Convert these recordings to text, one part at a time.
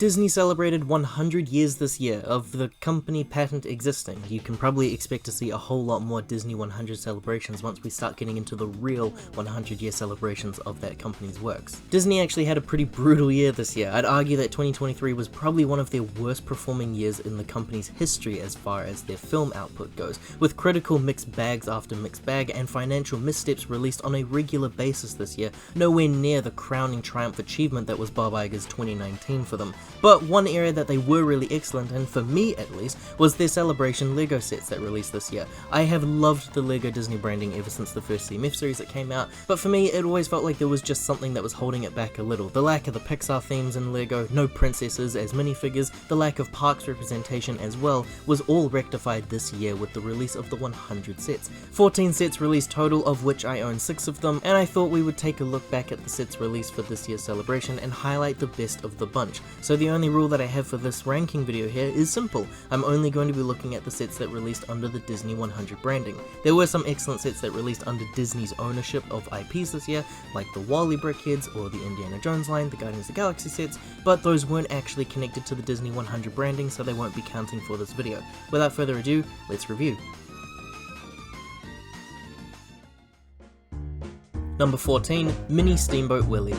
Disney celebrated 100 years this year of the company patent existing. You can probably expect to see a whole lot more Disney 100 celebrations once we start getting into the real 100-year celebrations of that company's works. Disney actually had a pretty brutal year this year. I'd argue that 2023 was probably one of their worst performing years in the company's history as far as their film output goes, with critical mixed bags after mixed bag and financial missteps released on a regular basis this year, nowhere near the crowning triumph achievement that was Bob Iger's 2019 for them. But one area that they were really excellent in, for me at least, was their Celebration LEGO sets that released this year. I have loved the LEGO Disney branding ever since the first CMF series that came out, but for me it always felt like there was just something that was holding it back a little. The lack of the Pixar themes in LEGO, no princesses as minifigures, the lack of parks representation as well, was all rectified this year with the release of the 100 sets. 14 sets released total, of which I own 6 of them, and I thought we would take a look back at the sets released for this year's celebration and highlight the best of the bunch. So the only rule that I have for this ranking video here is simple. I'm only going to be looking at the sets that released under the Disney 100 branding. There were some excellent sets that released under Disney's ownership of IPs this year, like the Wall-E Brickheads or the Indiana Jones line, the Guardians of the Galaxy sets, but those weren't actually connected to the Disney 100 branding, so they won't be counting for this video. Without further ado, let's review. Number 14, Mini Steamboat Willie.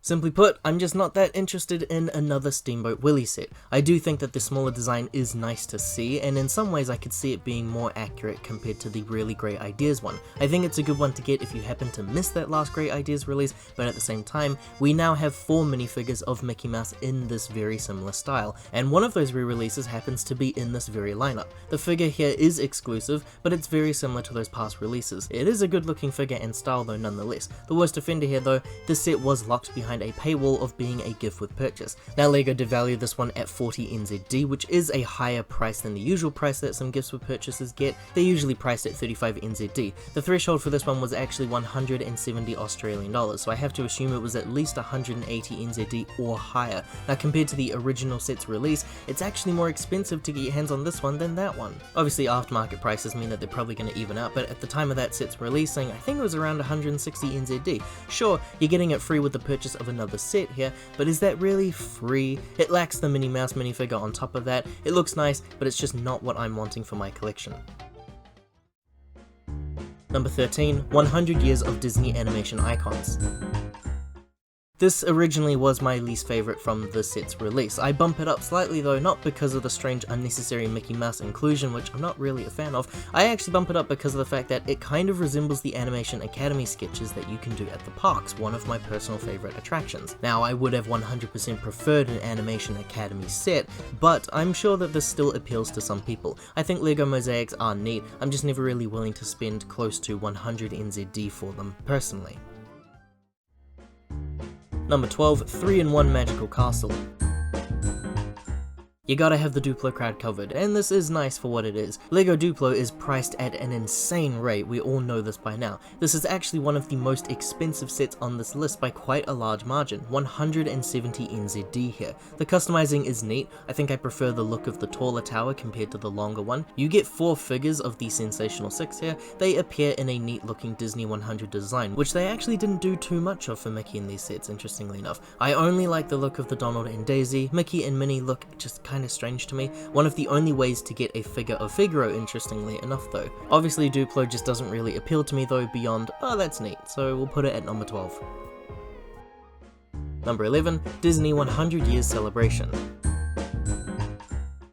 Simply put, I'm just not that interested in another Steamboat Willie set. I do think that the smaller design is nice to see, and in some ways I could see it being more accurate compared to the really Great Ideas one. I think it's a good one to get if you happen to miss that last Great Ideas release, but at the same time, we now have 4 minifigures of Mickey Mouse in this very similar style, and one of those re-releases happens to be in this very lineup. The figure here is exclusive, but it's very similar to those past releases. It is a good looking figure and style though nonetheless. The worst offender here though, this set was locked behind a paywall of being a gift with purchase. Now LEGO did value this one at 40 NZD, which is a higher price than the usual price that some gifts with purchases get. They're usually priced at 35 NZD. The threshold for this one was actually 170 Australian dollars, so I have to assume it was at least 180 NZD or higher. Now compared to the original set's release, it's actually more expensive to get your hands on this one than that one. Obviously aftermarket prices mean that they're probably going to even out, but at the time of that set's releasing, I think it was around 160 NZD. Sure, you're getting it free with the purchase of another set here, but is that really free? It lacks the Minnie Mouse minifigure on top of that. It looks nice, but it's just not what I'm wanting for my collection. Number 13, 100 Years of Disney Animation Icons. This originally was my least favourite from the set's release. I bump it up slightly though, not because of the strange unnecessary Mickey Mouse inclusion, which I'm not really a fan of. I actually bump it up because of the fact that it kind of resembles the Animation Academy sketches that you can do at the parks, one of my personal favourite attractions. Now I would have 100% preferred an Animation Academy set, but I'm sure that this still appeals to some people. I think LEGO mosaics are neat, I'm just never really willing to spend close to 100 NZD for them, personally. Number 12, 3-in-1 Magical Castle. You gotta have the Duplo crowd covered, and this is nice for what it is. LEGO Duplo is priced at an insane rate, we all know this by now. This is actually one of the most expensive sets on this list by quite a large margin, 170 NZD here. The customizing is neat. I think I prefer the look of the taller tower compared to the longer one. You get 4 figures of the Sensational 6 here. They appear in a neat looking Disney 100 design, which they actually didn't do too much of for Mickey in these sets, interestingly enough. I only like the look of the Donald and Daisy. Mickey and Minnie look just kind of strange to me. One of the only ways to get a figure of Figaro, interestingly enough though. Obviously Duplo just doesn't really appeal to me though beyond, oh that's neat, so we'll put it at number 12. Number 11, Disney 100 Years Celebration.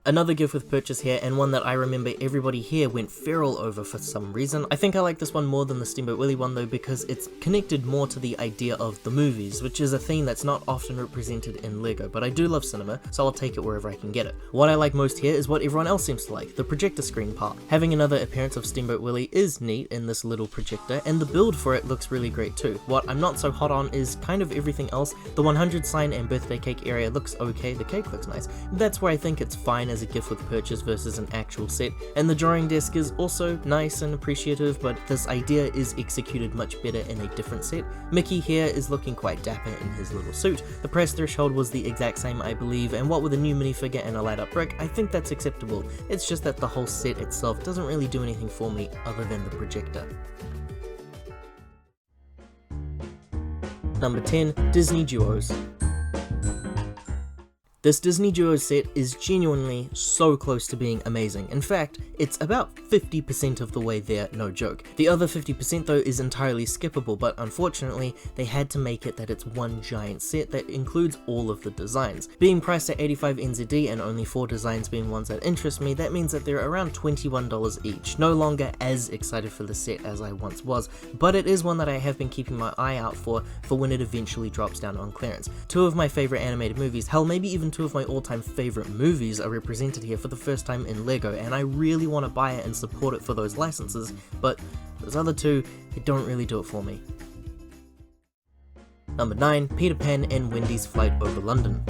Another gift with purchase here, and one that I remember everybody here went feral over for some reason. I think I like this one more than the Steamboat Willie one though, because it's connected more to the idea of the movies, which is a theme that's not often represented in LEGO, but I do love cinema, so I'll take it wherever I can get it. What I like most here is what everyone else seems to like, the projector screen part. Having another appearance of Steamboat Willie is neat in this little projector, and the build for it looks really great too. What I'm not so hot on is kind of everything else. The 100 sign and birthday cake area looks okay, the cake looks nice. That's where I think it's fine as a gift with purchase versus an actual set, and the drawing desk is also nice and appreciative, but this idea is executed much better in a different set. Mickey here is looking quite dapper in his little suit. The price threshold was the exact same I believe, and what with a new minifigure and a light up brick, I think that's acceptable. It's just that the whole set itself doesn't really do anything for me other than the projector. Number 10, Disney Duos. This Disney Duo set is genuinely so close to being amazing. In fact, it's about 50% of the way there, no joke. The other 50% though is entirely skippable, but unfortunately they had to make it that it's one giant set that includes all of the designs. Being priced at 85 NZD and only 4 designs being ones that interest me, that means that they're around $21 each. No longer as excited for the set as I once was, but it is one that I have been keeping my eye out for when it eventually drops down on clearance. 2 of my favorite animated movies, hell maybe even 2 of my all-time favorite movies are represented here for the first time in LEGO, and I really want to buy it and support it for those licenses, but those other 2, they don't really do it for me. Number 9, Peter Pan and Wendy's Flight Over London.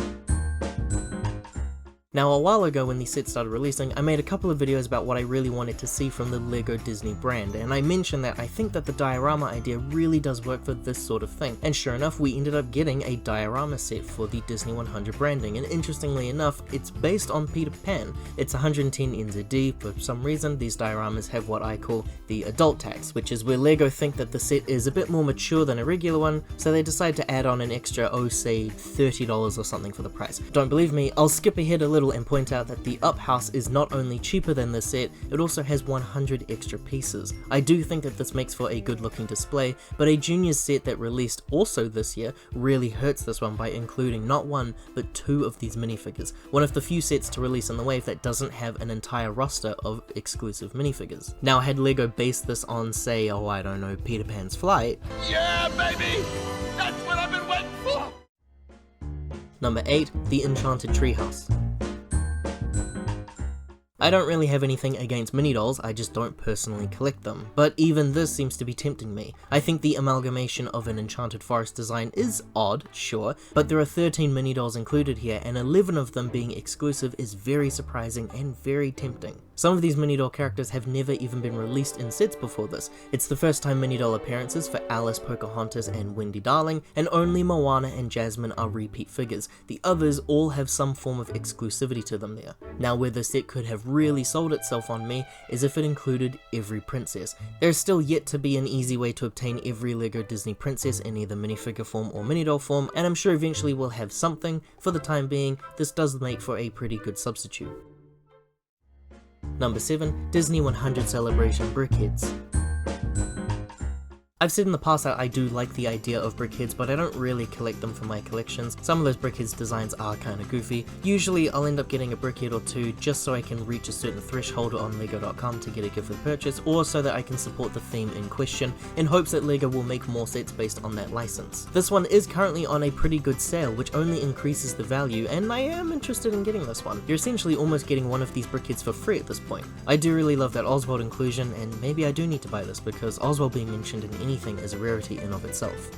Now, a while ago when these sets started releasing, I made a couple of videos about what I really wanted to see from the LEGO Disney brand, and I mentioned that I think that the diorama idea really does work for this sort of thing, and sure enough we ended up getting a diorama set for the Disney 100 branding, and interestingly enough, it's based on Peter Pan. It's 110 NZD. For some reason these dioramas have what I call the adult tax, which is where LEGO think that the set is a bit more mature than a regular one, so they decide to add on an extra, say $30 or something for the price. Don't believe me? I'll skip ahead a little and point out that the Up House is not only cheaper than this set, it also has 100 extra pieces. I do think that this makes for a good looking display, but a Juniors set that released also this year really hurts this one by including not 1 but 2 of these minifigures, one of the few sets to release in the wave that doesn't have an entire roster of exclusive minifigures. Now, had LEGO based this on, say, I don't know, Peter Pan's Flight, yeah baby, that's what I've been waiting for! Number 8, The Enchanted Treehouse. I don't really have anything against mini dolls, I just don't personally collect them, but even this seems to be tempting me. I think the amalgamation of an Enchanted Forest design is odd, sure, but there are 13 mini dolls included here, and 11 of them being exclusive is very surprising and very tempting. Some of these mini doll characters have never even been released in sets before this. It's the first time mini doll appearances for Alice, Pocahontas, and Wendy Darling, and only Moana and Jasmine are repeat figures. The others all have some form of exclusivity to them there. Now, where the set could have really sold itself on me is if it included every princess. There's still yet to be an easy way to obtain every LEGO Disney princess in either minifigure form or mini doll form, and I'm sure eventually we'll have something. For the time being, this does make for a pretty good substitute. Number 7, Disney 100 Celebration Brickheads. I've said in the past that I do like the idea of brickheads, but I don't really collect them for my collections. Some of those brickheads designs are kinda goofy. Usually I'll end up getting a brickhead or 2 just so I can reach a certain threshold on lego.com to get a gift with purchase, or so that I can support the theme in question, in hopes that LEGO will make more sets based on that license. This one is currently on a pretty good sale, which only increases the value, and I am interested in getting this one. You're essentially almost getting one of these brickheads for free at this point. I do really love that Oswald inclusion, and maybe I do need to buy this because Oswald being mentioned in anything is a rarity in of itself.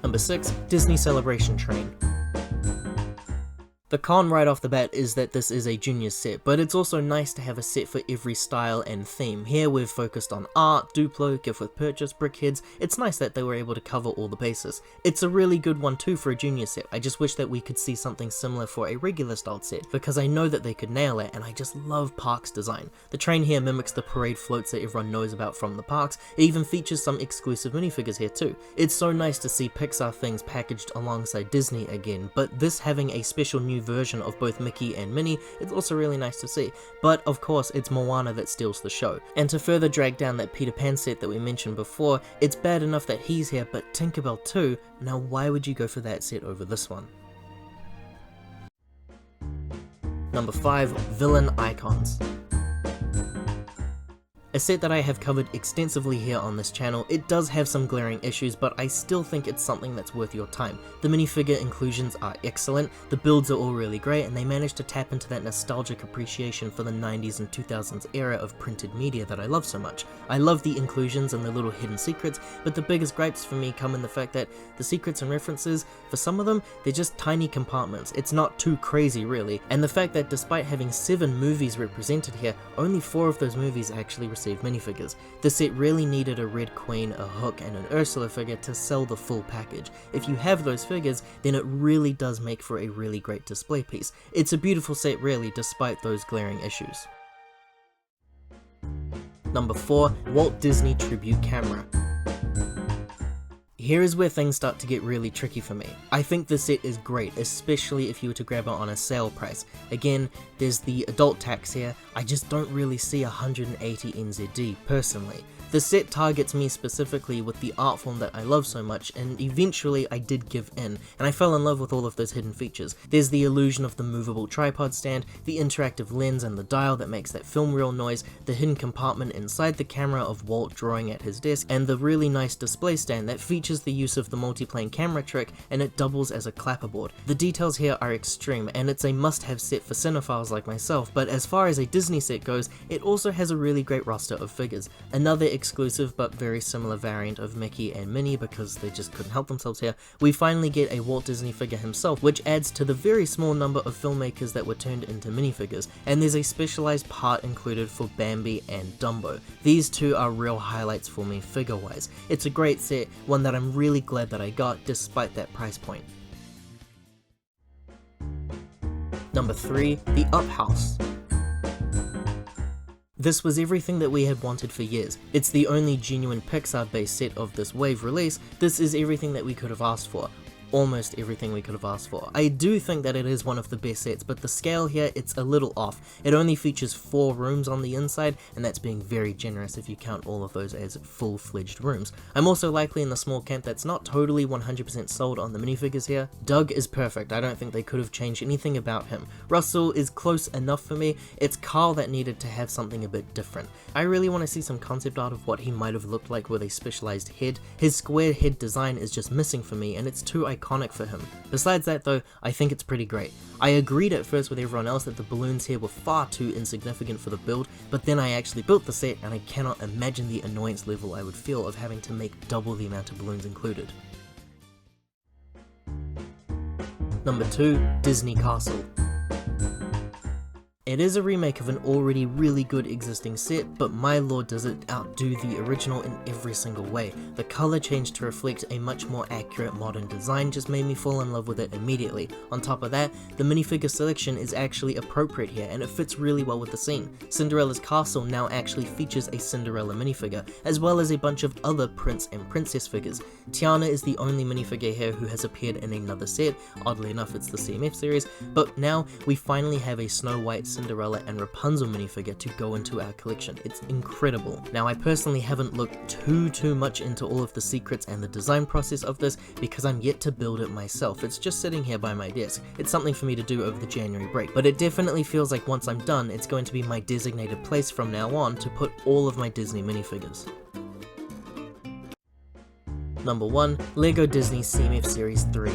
Number 6, Disney Celebration Train. The con right off the bat is that this is a junior set, but it's also nice to have a set for every style and theme. Here we've focused on art, Duplo, gift with purchase, brickheads. It's nice that they were able to cover all the bases. It's a really good one too for a junior set. I just wish that we could see something similar for a regular styled set, because I know that they could nail it, and I just love parks design. The train here mimics the parade floats that everyone knows about from the parks. It even features some exclusive minifigures here too. It's so nice to see Pixar things packaged alongside Disney again, but this having a special new version of both Mickey and Minnie, it's also really nice to see. But of course it's Moana that steals the show. And to further drag down that Peter Pan set that we mentioned before, it's bad enough that he's here, but Tinkerbell too. Now why would you go for that set over this one? Number 5, Villain Icons. A set that I have covered extensively here on this channel. It does have some glaring issues, but I still think it's something that's worth your time. The minifigure inclusions are excellent, the builds are all really great, and they manage to tap into that nostalgic appreciation for the 90s and 2000s era of printed media that I love so much. I love the inclusions and the little hidden secrets, but the biggest gripes for me come in the fact that the secrets and references, for some of them, they're just tiny compartments. It's not too crazy really, and the fact that despite having 7 movies represented here, only 4 of those movies actually received minifigures. The set really needed a Red Queen, a Hook, and an Ursula figure to sell the full package. If you have those figures, then it really does make for a really great display piece. It's a beautiful set really, despite those glaring issues. Number 4, Walt Disney Tribute Camera. Here is where things start to get really tricky for me. I think the set is great, especially if you were to grab it on a sale price. Again, there's the adult tax here, I just don't really see 180 NZD personally. The set targets me specifically with the art form that I love so much, and eventually I did give in, and I fell in love with all of those hidden features. There's the illusion of the movable tripod stand, the interactive lens and the dial that makes that film reel noise, the hidden compartment inside the camera of Walt drawing at his desk, and the really nice display stand that features the use of the multiplane camera trick and it doubles as a clapperboard. The details here are extreme, and it's a must-have set for cinephiles like myself, but as far as a Disney set goes, it also has a really great roster of figures. Another exclusive but very similar variant of Mickey and Minnie, because they just couldn't help themselves here, we finally get a Walt Disney figure himself, which adds to the very small number of filmmakers that were turned into minifigures, and there's a specialized part included for Bambi and Dumbo. These two are real highlights for me figure-wise. It's a great set, one that I'm really glad that I got despite that price point. Number 3, the Up House. This was everything that we had wanted for years. It's the only genuine Pixar-based set of this wave release. This is everything that we could have asked for. Almost everything we could have asked for. I do think that it is one of the best sets, but the scale here, it's a little off. It only features 4 rooms on the inside, and that's being very generous if you count all of those as full-fledged rooms. I'm also likely in the small camp that's not totally 100% sold on the minifigures here. Doug is perfect, I don't think they could have changed anything about him. Russell is close enough for me, it's Carl that needed to have something a bit different. I really want to see some concept art of what he might have looked like with a specialized head. His square head design is just missing for me, and it's too iconic for him. Besides that though, I think it's pretty great. I agreed at first with everyone else that the balloons here were far too insignificant for the build, but then I actually built the set and I cannot imagine the annoyance level I would feel of having to make double the amount of balloons included. Number 2, Disney Castle. It is a remake of an already really good existing set, but my lord does it outdo the original in every single way. The color change to reflect a much more accurate modern design just made me fall in love with it immediately. On top of that, the minifigure selection is actually appropriate here and it fits really well with the scene. Cinderella's castle now actually features a Cinderella minifigure, as well as a bunch of other prince and princess figures. Tiana is the only minifigure here who has appeared in another set, oddly enough it's the CMF series, but now we finally have a Snow White, Cinderella and Rapunzel minifigure to go into our collection. It's incredible. Now I personally haven't looked too much into all of the secrets and the design process of this because I'm yet to build it myself. It's just sitting here by my desk. It's something for me to do over the January break, but it definitely feels like once I'm done, it's going to be my designated place from now on to put all of my Disney minifigures. Number 1, LEGO Disney CMF Series 3.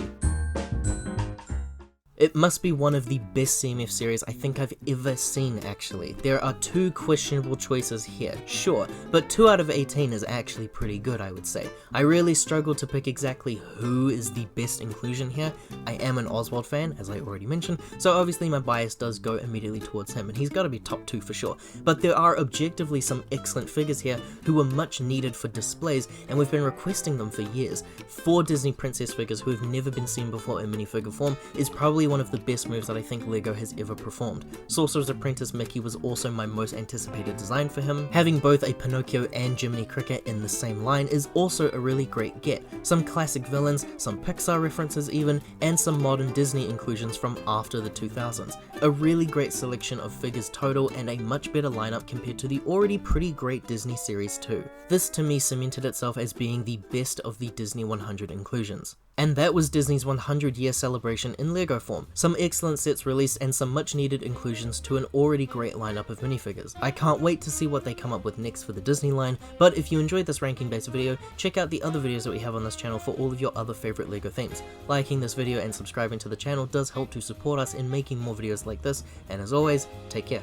It must be one of the best CMF series I think I've ever seen actually. There are 2 questionable choices here, sure, but 2 out of 18 is actually pretty good I would say. I really struggled to pick exactly who is the best inclusion here. I am an Oswald fan, as I already mentioned, so obviously my bias does go immediately towards him and he's got to be top 2 for sure. But there are objectively some excellent figures here who were much needed for displays and we've been requesting them for years. 4 Disney princess figures who have never been seen before in minifigure form is probably one of the best moves that I think LEGO has ever performed. Sorcerer's Apprentice Mickey was also my most anticipated design for him. Having both a Pinocchio and Jiminy Cricket in the same line is also a really great get. Some classic villains, some Pixar references even, and some modern Disney inclusions from after the 2000s. A really great selection of figures total and a much better lineup compared to the already pretty great Disney Series 2. This to me cemented itself as being the best of the Disney 100 inclusions. And that was Disney's 100-year celebration in LEGO form. Some excellent sets released and some much needed inclusions to an already great lineup of minifigures. I can't wait to see what they come up with next for the Disney line, but if you enjoyed this ranking based video, check out the other videos that we have on this channel for all of your other favorite LEGO themes. Liking this video and subscribing to the channel does help to support us in making more videos like this, and as always, take care.